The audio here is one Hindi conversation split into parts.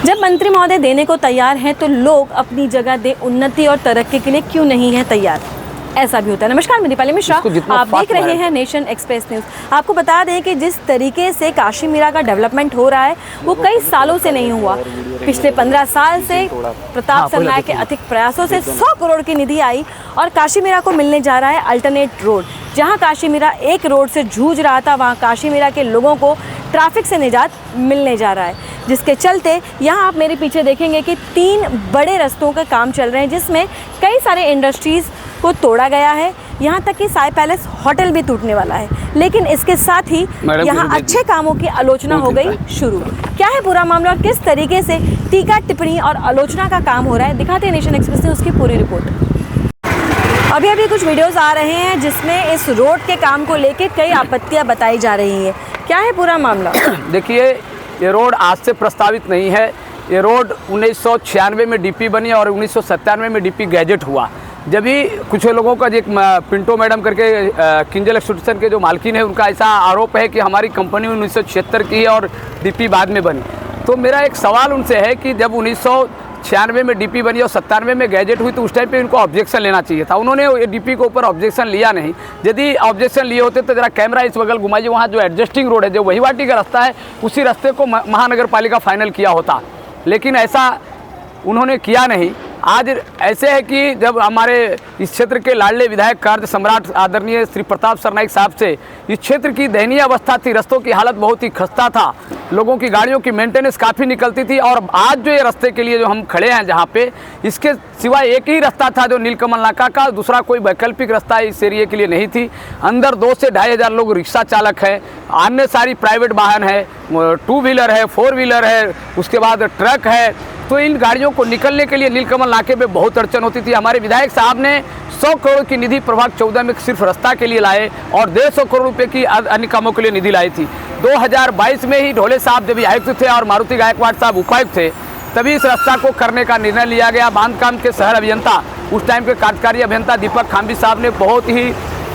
जब मंत्री महोदय देने को तैयार हैं तो लोग अपनी जगह दे उन्नति और तरक्की के लिए क्यों नहीं है तैयार? ऐसा भी होता है। नमस्कार, मैं दीपाली मिश्रा, आप देख रहे हैं नेशन एक्सप्रेस न्यूज़। आपको बता दें कि जिस तरीके से काशी मीरा का डेवलपमेंट हो रहा है वो कई सालों से नहीं हुआ। पिछले 15 साल से प्रताप सरनाईक के अधिक प्रयासों से 100 करोड़ की निधि आई और काशी मीरा को मिलने जा रहा है अल्टरनेट रोड। जहां काशी मीरा एक रोड से जूझ रहा था, वहां काशी मीरा के लोगों को ट्रैफिक से निजात मिलने जा रहा है, जिसके चलते यहाँ आप मेरे पीछे देखेंगे कि 3 बड़े रास्तों का काम चल रहे हैं, जिसमें कई सारे इंडस्ट्रीज़ को तोड़ा गया है। यहाँ तक कि साई पैलेस होटल भी टूटने वाला है। लेकिन इसके साथ ही यहाँ अच्छे कामों की आलोचना हो गई शुरू। क्या है पूरा मामला और किस तरीके से टीका टिप्पणी और आलोचना का काम हो रहा है, दिखाते हैं नेशन एक्सप्रेस ने उसकी पूरी रिपोर्ट। अभी कुछ वीडियोस आ रहे हैं जिसमें इस रोड के काम को लेकर कई आपत्तियां बताई जा रही हैं। क्या है पूरा मामला? देखिए, ये रोड आज से प्रस्तावित नहीं है। ये रोड 1996 में डीपी बनी और 1997 में डीपी गैजेट हुआ। जब भी कुछ लोगों का एक पिंटो मैडम करके किंजल एक्सट्रूशन के जो मालकिन है, उनका ऐसा आरोप है कि हमारी कंपनी 1976 की है और डीपी बाद में बनी। तो मेरा एक सवाल उनसे है कि जब 1996 में डीपी बनी और 97 में गैजेट हुई तो उस टाइम पे इनको ऑब्जेक्शन लेना चाहिए था। उन्होंने डीपी के ऊपर ऑब्जेक्शन लिया नहीं। यदि ऑब्जेक्शन लिए होते तो जरा कैमरा इस बगल घुमाइए, वहाँ जो एडजस्टिंग रोड है, जो वहीवाटी का रास्ता है, उसी रास्ते को महानगर पालिका फाइनल किया होता। लेकिन ऐसा उन्होंने किया नहीं। आज ऐसे है कि जब हमारे इस क्षेत्र के लाडले विधायक कार्य सम्राट आदरणीय श्री प्रताप सरनाईक साहब से इस क्षेत्र की दयनीय अवस्था थी, रास्तों की हालत बहुत ही खस्ता था, लोगों की गाड़ियों की मेंटेनेंस काफ़ी निकलती थी। और आज जो ये रास्ते के लिए जो हम खड़े हैं जहाँ पे, इसके सिवाय एक ही रास्ता था जो नीलकमल नाका का, दूसरा कोई वैकल्पिक रास्ता इस एरिए के लिए नहीं थी। अंदर 2 से 2,500 लोग रिक्शा चालक है, अन्य सारी प्राइवेट वाहन है, 2 व्हीलर है, 4 व्हीलर है, उसके बाद ट्रक है। तो इन गाड़ियों को निकलने के लिए नीलकमल नाके पे बहुत अड़चन होती थी। हमारे विधायक साहब ने 100 करोड़ की निधि प्रभाग 14 में सिर्फ रास्ता के लिए लाए और 150 करोड़ रुपए की अन्य कामों के लिए निधि लाई थी। 2022 में ही ढोले साहब जब आयुक्त थे और मारुति गायकवाड़ साहब उपायुक्त थे, तभी इस रास्ता को करने का निर्णय लिया गया। बांधकाम के शहर अभियंता, उस टाइम के कार्यकारी अभियंता दीपक खाम्बी साहब ने बहुत ही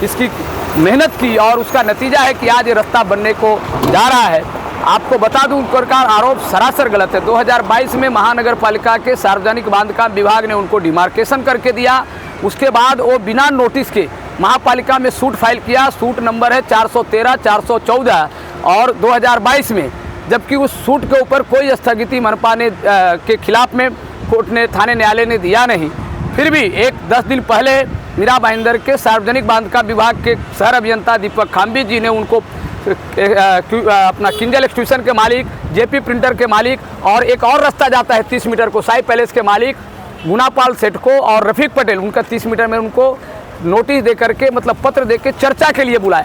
इसकी मेहनत की और उसका नतीजा है कि आज ये रास्ता बनने को जा रहा है। आपको बता दूं, उनका आरोप सरासर गलत है। 2022 में महानगर पालिका के सार्वजनिक बांधकाम विभाग ने उनको डिमार्केशन करके दिया। उसके बाद वो बिना नोटिस के महापालिका में सूट फाइल किया। सूट नंबर है 413, 414 और 2022 में, जबकि उस सूट के ऊपर कोई स्थगिति मनपा ने के खिलाफ में कोर्ट ने, थाने न्यायालय ने दिया नहीं। फिर भी 10 दिन पहले मीरा भाईंदर के सार्वजनिक बांधकाम विभाग के शहर अभियंता दीपक खाम्बी जी ने उनको अपना किंजल एक्सट्रूशन के मालिक, जेपी प्रिंटर के मालिक और एक और रास्ता जाता है 30 मीटर को, साई पैलेस के मालिक गुनापाल सेठ को और रफीक पटेल, उनका 30 मीटर में उनको नोटिस दे करके, मतलब पत्र दे के चर्चा के लिए बुलाया।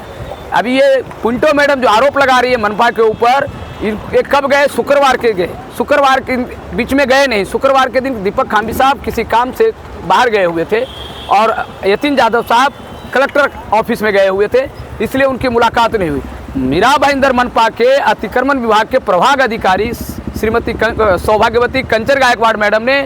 अभी ये पिंटो मैडम जो आरोप लगा रही है मनपा के ऊपर, ये कब गए? शुक्रवार के गए। शुक्रवार के बीच में गए नहीं। शुक्रवार के दिन दीपक खाम्बी साहब किसी काम से बाहर गए हुए थे और यतीन यादव साहब कलेक्टर ऑफिस में गए हुए थे, इसलिए उनकी मुलाकात नहीं हुई। मीरा भाईंदर मनपा के अतिक्रमण विभाग के प्रभाग अधिकारी श्रीमती सौभाग्यवती कंचर गायकवाड़ मैडम ने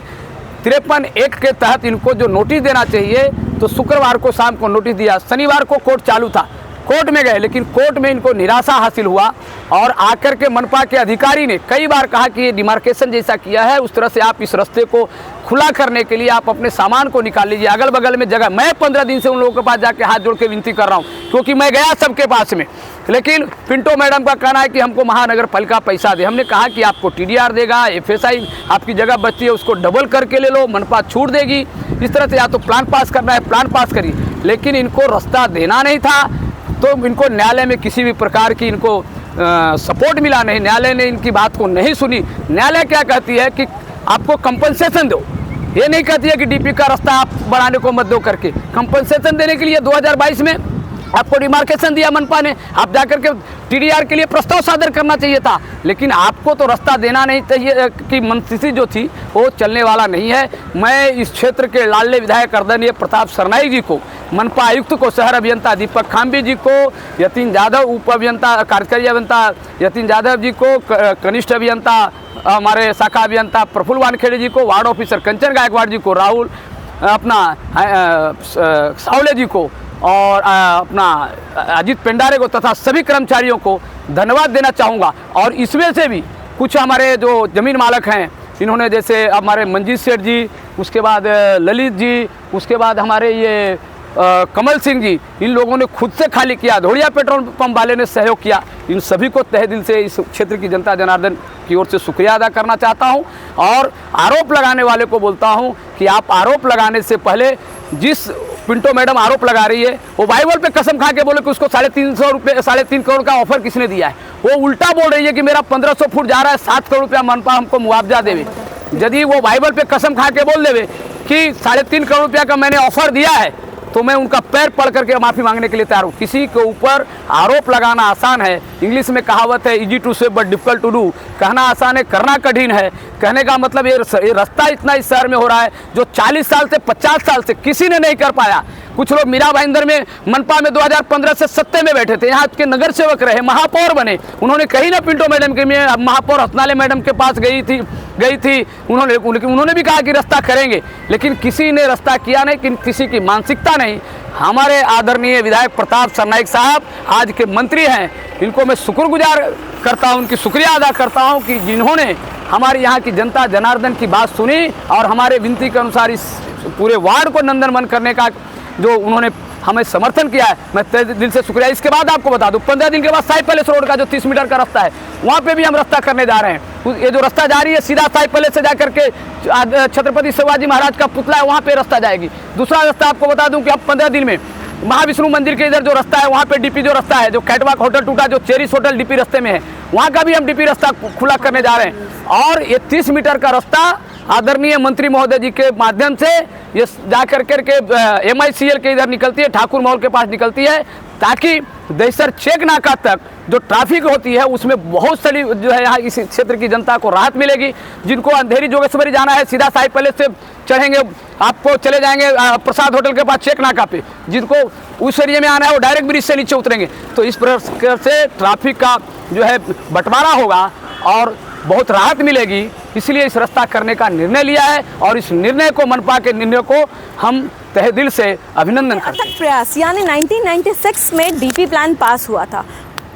53(1) के तहत इनको जो नोटिस देना चाहिए, तो शुक्रवार को शाम को नोटिस दिया। शनिवार को कोर्ट चालू था, कोर्ट में गए, लेकिन कोर्ट में इनको निराशा हासिल हुआ और आकर के मनपा के अधिकारी ने कई बार कहा कि ये डिमार्केशन जैसा किया है, उस तरह से आप इस रास्ते को खुला करने के लिए आप अपने सामान को निकाल लीजिए, अगल बगल में जगह। मैं 15 दिन से उन लोगों के पास जाके हाथ जोड़ के विनती कर रहा हूँ, क्योंकि मैं गया सबके पास में, लेकिन पिंटो मैडम का कहना है कि हमको महानगर पालिका पैसा दे। हमने कहा कि आपको TDR देगा, FSI आपकी जगह बचती है उसको डबल करके ले लो, मनपा छूट देगी। इस तरह से या तो प्लान पास करना है, प्लान पास करिए, लेकिन इनको रास्ता देना नहीं था। तो इनको न्यायालय में किसी भी प्रकार की इनको सपोर्ट मिला नहीं। न्यायालय ने इनकी बात को नहीं सुनी। न्यायालय क्या कहती है कि आपको कंपनसेशन दो, ये नहीं कहती है कि डीपी का रास्ता आप बनाने को मत दो करके। कंपनसेशन देने के लिए 2022 में आपको डिमार्केशन दिया मनपा ने, आप जाकर के TDR के लिए प्रस्ताव सादर करना चाहिए था, लेकिन आपको तो रास्ता देना नहीं चाहिए कि मनस्थिति जो थी वो चलने वाला नहीं है। मैं इस क्षेत्र के लाडले विधायक आदरणीय प्रताप सरनाईक जी को, मनपा आयुक्त को, शहर अभियंता दीपक खाम्बी जी को, यतीन यादव उप अभियंता कार्यकारी अभियंता यतीन यादव जी को, कनिष्ठ अभियंता हमारे शाखा अभियंता प्रफुल्ल वानखेड़े जी को, वार्ड ऑफिसर कंचन गायकवाड़ जी को, राहुल अपना सावले जी को और अपना अजीत पेंडारे को तथा सभी कर्मचारियों को धन्यवाद देना चाहूँगा। और इसमें से भी कुछ हमारे जो ज़मीन मालक हैं, इन्होंने जैसे हमारे मंजीत सेठ जी, उसके बाद ललित जी, उसके बाद हमारे ये कमल सिंह जी, इन लोगों ने खुद से खाली किया। धोड़िया पेट्रोल पंप वाले ने सहयोग किया। इन सभी को तहे दिल से इस क्षेत्र की जनता जनार्दन की ओर से शुक्रिया अदा करना चाहता हूं। और आरोप लगाने वाले को बोलता हूं कि आप आरोप लगाने से पहले, जिस पिंटो मैडम आरोप लगा रही है वो बाइबल पे कसम खा के बोले कि उसको 3.5 करोड़ का ऑफर किसने दिया है। वो उल्टा बोल रही है कि मेरा 1500 फुट जा रहा है, 7 करोड़ रुपया मनपा हमको मुआवजा देवे। यदि वो बाइबल पे कसम खा के बोल देवे कि 3.5 करोड़ रुपया का मैंने ऑफर दिया है, तो मैं उनका पैर पड़ करके माफ़ी मांगने के लिए तैयार हूँ। किसी के ऊपर आरोप लगाना आसान है, इंग्लिश में कहावत है इजी टू से बट डिफिकल्ट टू डू। कहना आसान है, करना कठिन है। कहने का मतलब ये रास्ता इतना इस शहर में हो रहा है जो 40 साल से 50 साल से किसी ने नहीं कर पाया। कुछ लोग मीरा भाईंदर में मनपा में 2015 से सत्ते में बैठे थे, यहाँ के नगर सेवक रहे, महापौर बने। उन्होंने कही ना पिंटो मैडम के, मैं महापौर हसनाले मैडम के पास गई थी, उन्होंने भी कहा कि रास्ता करेंगे, लेकिन किसी ने रास्ता किया नहीं, किसी की मानसिकता नहीं। हमारे आदरणीय विधायक प्रताप सरनाइक साहब आज के मंत्री हैं, इनको मैं शुक्रगुजार करता हूं, उनकी शुक्रिया अदा करता हूं कि जिन्होंने हमारे यहाँ की जनता जनार्दन की बात सुनी और हमारे विनती के अनुसार इस पूरे वार्ड को नंदनवन करने का जो उन्होंने हमें समर्थन किया है, मैं तहे दिल से शुक्रिया। इसके बाद आपको बता दूं, 15 दिन के बाद साई पैलेस रोड का जो 30 मीटर का रास्ता है, वहाँ पे भी हम रास्ता करने जा रहे हैं। ये जो रास्ता जा रही है सीधा साई पैलेस से जाकर के छत्रपति शिवाजी महाराज का पुतला है, वहाँ पे रास्ता जाएगी। दूसरा रास्ता आपको बता दूं कि अब 15 दिन में महाविष्णु मंदिर के इधर जो रास्ता है, वहाँ पे डीपी जो रास्ता है, जो कैटवाक होटल टूटा, जो चेरिस होटल डीपी रास्ते में है, वहाँ का भी हम डीपी रास्ता खुला करने जा रहे हैं। और ये 30 मीटर का रास्ता आदरणीय मंत्री महोदय जी के माध्यम से ये जा करके MICL के इधर निकलती है, ठाकुर मॉल के पास निकलती है, ताकि दहिसर चेक नाका तक जो ट्रैफिक होती है उसमें बहुत सारी जो है यहाँ इस क्षेत्र की जनता को राहत मिलेगी। जिनको अंधेरी जोगेश्वरी जाना है सीधा साई पैलेस से चढ़ेंगे, आपको चले जाएंगे प्रसाद होटल के पास चेक नाका पे। जिनको उस एरिया में आना है वो डायरेक्ट ब्रिज से नीचे उतरेंगे। तो इस प्रकार से ट्रैफिक का जो है बंटवारा होगा और बहुत राहत मिलेगी, इसलिए इस रास्ता करने का निर्णय लिया है। और इस निर्णय को, मनपा के निर्णय को हम तहे दिल से अभिनंदन करते हैं। प्रयास यानी 1996 में DP प्लान पास हुआ था।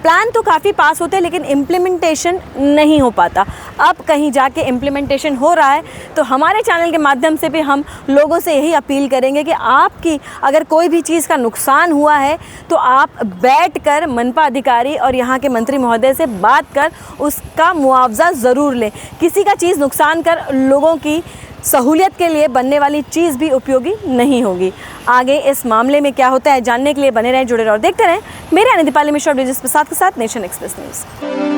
प्लान तो काफ़ी पास होते हैं लेकिन इम्प्लीमेंटेशन नहीं हो पाता। अब कहीं जाके इम्प्लीमेंटेशन हो रहा है, तो हमारे चैनल के माध्यम से भी हम लोगों से यही अपील करेंगे कि आपकी अगर कोई भी चीज़ का नुकसान हुआ है तो आप बैठकर मनपा अधिकारी और यहाँ के मंत्री महोदय से बात कर उसका मुआवजा ज़रूर लें। किसी का चीज़ नुकसान कर लोगों की सहूलियत के लिए बनने वाली चीज़ भी उपयोगी नहीं होगी। आगे इस मामले में क्या होता है जानने के लिए बने रहें, जुड़े रहें और देखते रहें मेरे यानी दीपाली मिश्रा और ब्रिजेश प्रसाद के साथ नेशन एक्सप्रेस न्यूज़।